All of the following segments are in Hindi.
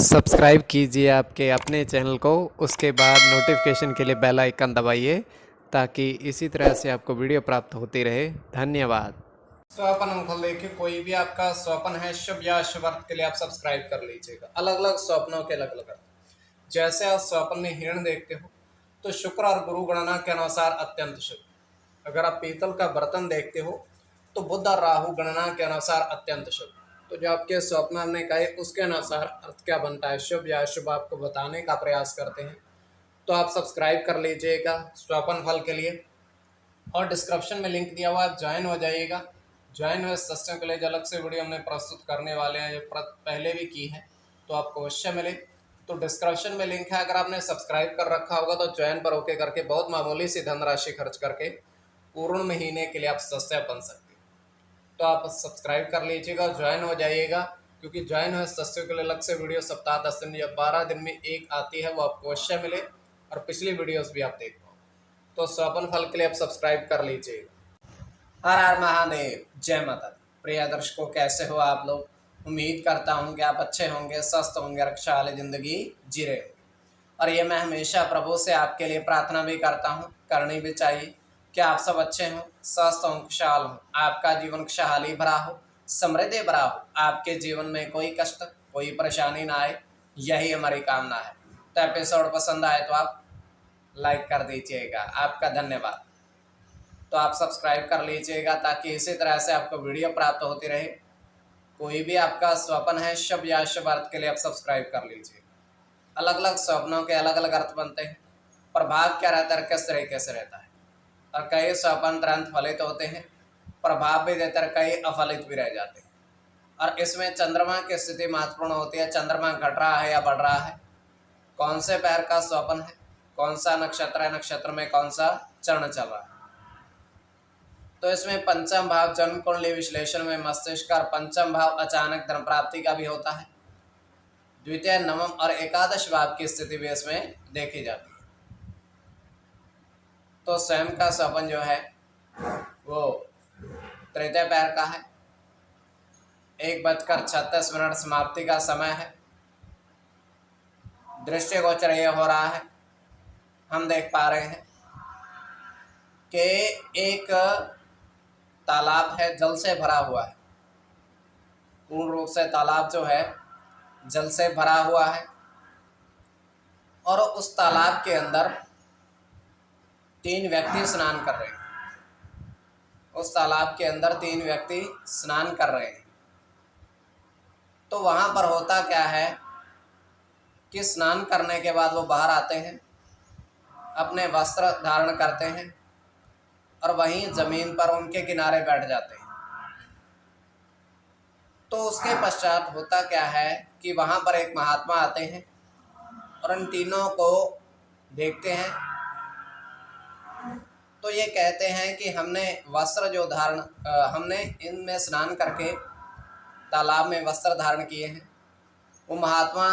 सब्सक्राइब कीजिए आपके अपने चैनल को, उसके बाद नोटिफिकेशन के लिए बेल आइकन दबाइए ताकि इसी तरह से आपको वीडियो प्राप्त होती रहे। धन्यवाद। स्वपन अंक देखिए, कोई भी आपका स्वपन है शुभ या शुभ अर्थ के लिए आप सब्सक्राइब कर लीजिएगा। अलग अलग स्वप्नों के अलग अलग अर्थ। जैसे आप स्वप्न में हिरण देखते हो तो शुक्र और गुरु गणना के अनुसार अत्यंत शुभ। अगर आप पीतल का बर्तन देखते हो तो बुध और राहु गणना के अनुसार अत्यंत शुभ। तो जो आपके स्वप्न हमने कहे उसके अनुसार अर्थ क्या बनता है, शुभ या अशुभ, आपको बताने का प्रयास करते हैं। तो आप सब्सक्राइब कर लीजिएगा स्वपन फल के लिए, और डिस्क्रिप्शन में लिंक दिया हुआ है, आप ज्वाइन हो जाइएगा। ज्वाइन हुए सत्संग के लिए जो अलग से वीडियो हमने प्रस्तुत करने वाले हैं, जो पहले भी की है, तो आपको अवश्य मिले। तो डिस्क्रिप्शन में लिंक है, अगर आपने सब्सक्राइब कर रखा होगा तो ज्वाइन पर ओके करके बहुत मामूली सी धनराशि खर्च करके पूर्ण महीने के लिए आप सदस्य बन सकते हैं। तो आप सब्सक्राइब कर लीजिएगा, ज्वाइन हो जाइएगा, क्योंकि ज्वाइन हुए सदस्यों के लिए अलग से वीडियो सप्ताह 10 दिन या 12 दिन में एक आती है, वो आपको अवश्य मिले और पिछली वीडियोस भी आप देख पाओ। तो स्वपन फल के लिए आप सब्सक्राइब कर लीजिएगा। हर हर महादेव, जय माता दी। प्रिय दर्शकों, कैसे हो आप लोग? उम्मीद करता हूँ कि आप अच्छे होंगे, स्वस्थ होंगे, रक्षा वाली जिंदगी जी रहे होंगे। और ये मैं हमेशा प्रभु से आपके लिए प्रार्थना भी करता हूँ, करनी भी चाहिए, कि आप सब अच्छे हों, स्वस्थ हों, खुशहाल हों, आपका जीवन खुशहाली भरा हो, समृद्धि भरा हो, आपके जीवन में कोई कष्ट, कोई परेशानी ना आए, यही हमारी कामना है। तो एपिसोड पसंद आए तो आप लाइक कर दीजिएगा, आपका धन्यवाद। तो आप सब्सक्राइब कर लीजिएगा ताकि इसी तरह से आपको वीडियो प्राप्त होती रहे। कोई भी आपका स्वप्न है शुभ या अशुभ अर्थ के लिए आप सब्सक्राइब कर लीजिएगा। अलग अलग स्वप्नों के अलग अलग अर्थ बनते हैं, प्रभाव क्या रहता है, किस तरीके से रहता है। और कई स्वप्न तुरंत फलित होते हैं, प्रभाव भी देते हैं, कई अफलित भी रह जाते हैं। और इसमें चंद्रमा की स्थिति महत्वपूर्ण होती है। चंद्रमा घट रहा है या बढ़ रहा है, कौन से पैर का स्वप्न है, कौन सा नक्षत्र है, नक्षत्र में कौन सा चरण चल रहा है। तो इसमें पंचम भाव जन्म कुंडली विश्लेषण में मस्तिष्क और पंचम भाव अचानक धन प्राप्ति का भी होता है। द्वितीय, नवम और एकादश भाव की स्थिति भी इसमें देखी जाती है। तो स्वयं का स्वप्न जो है वो तृतीय पैर का है। 1:36 समाप्ति का समय है। दृष्टिगोचर ये हो रहा है, हम देख पा रहे हैं कि एक तालाब है, जल से भरा हुआ है। पूर्ण रूप से तालाब जो है जल से भरा हुआ है, और उस तालाब के अंदर 3 व्यक्ति स्नान कर रहे हैं। उस तालाब के अंदर 3 व्यक्ति स्नान कर रहे हैं। तो वहाँ पर होता क्या है कि स्नान करने के बाद वो बाहर आते हैं, अपने वस्त्र धारण करते हैं और वहीं जमीन पर उनके किनारे बैठ जाते हैं। तो उसके पश्चात होता क्या है कि वहाँ पर एक महात्मा आते हैं और उन तीनों को देखते हैं। तो ये कहते हैं कि हमने वस्त्र जो हमने इनमें स्नान करके तालाब में वस्त्र धारण किए हैं। वो महात्मा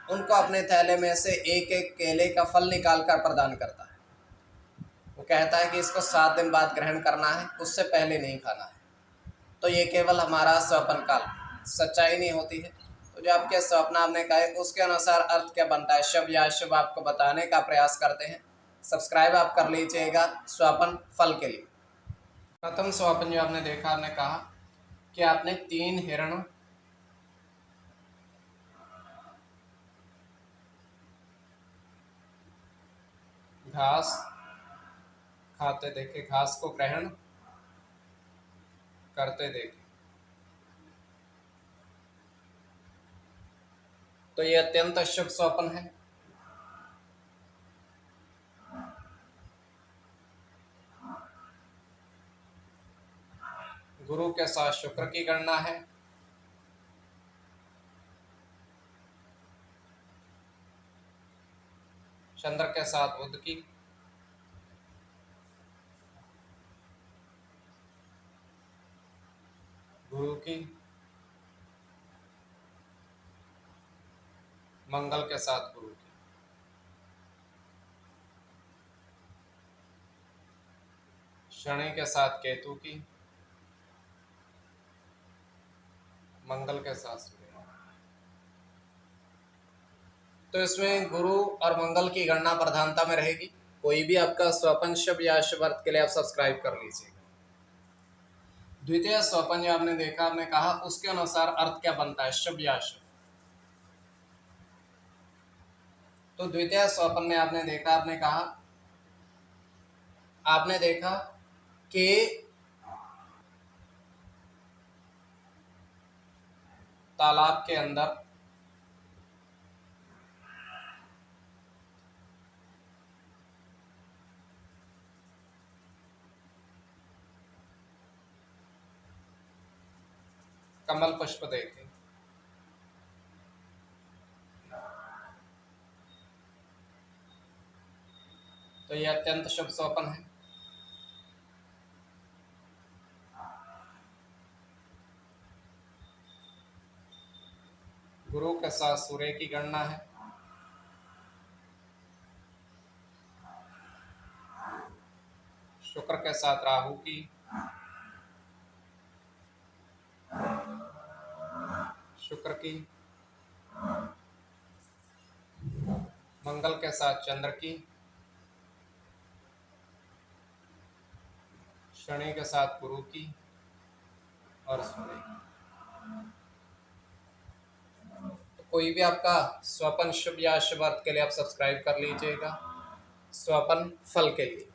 उनको अपने थैले में से एक एक केले का फल निकाल कर प्रदान करता है। वो कहता है कि इसको 7 दिन बाद ग्रहण करना है, उससे पहले नहीं खाना है। तो ये केवल हमारा स्वप्न काल, सच्चाई नहीं होती है। तो जो आपके स्वप्न आपने कहे उसके अनुसार अर्थ क्या बनता है, शुभ या अशुभ, आपको बताने का प्रयास करते हैं। सब्सक्राइब आप कर लीजिएगा स्वप्न फल के लिए। प्रथम स्वप्न जो आपने देखा, आपने कहा कि आपने 3 हिरण घास खाते देखे, घास को ग्रहण करते देखे। तो ये अत्यंत शुभ स्वप्न है। गुरु के साथ शुक्र की गणना है। चंद्र के साथ बुध की, गुरु की, मंगल के साथ गुरु की, शनि के साथ केतु की, मंगल के साथ सूर्य। तो इसमें गुरु और मंगल की गणना प्रधानता में रहेगी। कोई भी आपका स्वपन शुभ या शुभ अर्थ के लिए आप सब्सक्राइब कर लीजिएगा। द्वितीय स्वपन जो आपने देखा, आपने कहा उसके अनुसार अर्थ क्या बनता है, शुभ या अशुभ। तो द्वितीय स्वपन में आपने देखा, आपने देखा कि तालाब के अंदर कमल पुष्प देखे। तो यह अत्यंत शुभ स्वपन है। गुरु के साथ सूर्य की गणना है। शुक्र के साथ राहु की, शुक्र की, मंगल के साथ चंद्र की, शनि के साथ गुरु की और सूर्य की। तो कोई भी आपका स्वपन शुभ या अशुभ अर्थ के लिए आप सब्सक्राइब कर लीजिएगा स्वपन फल के लिए।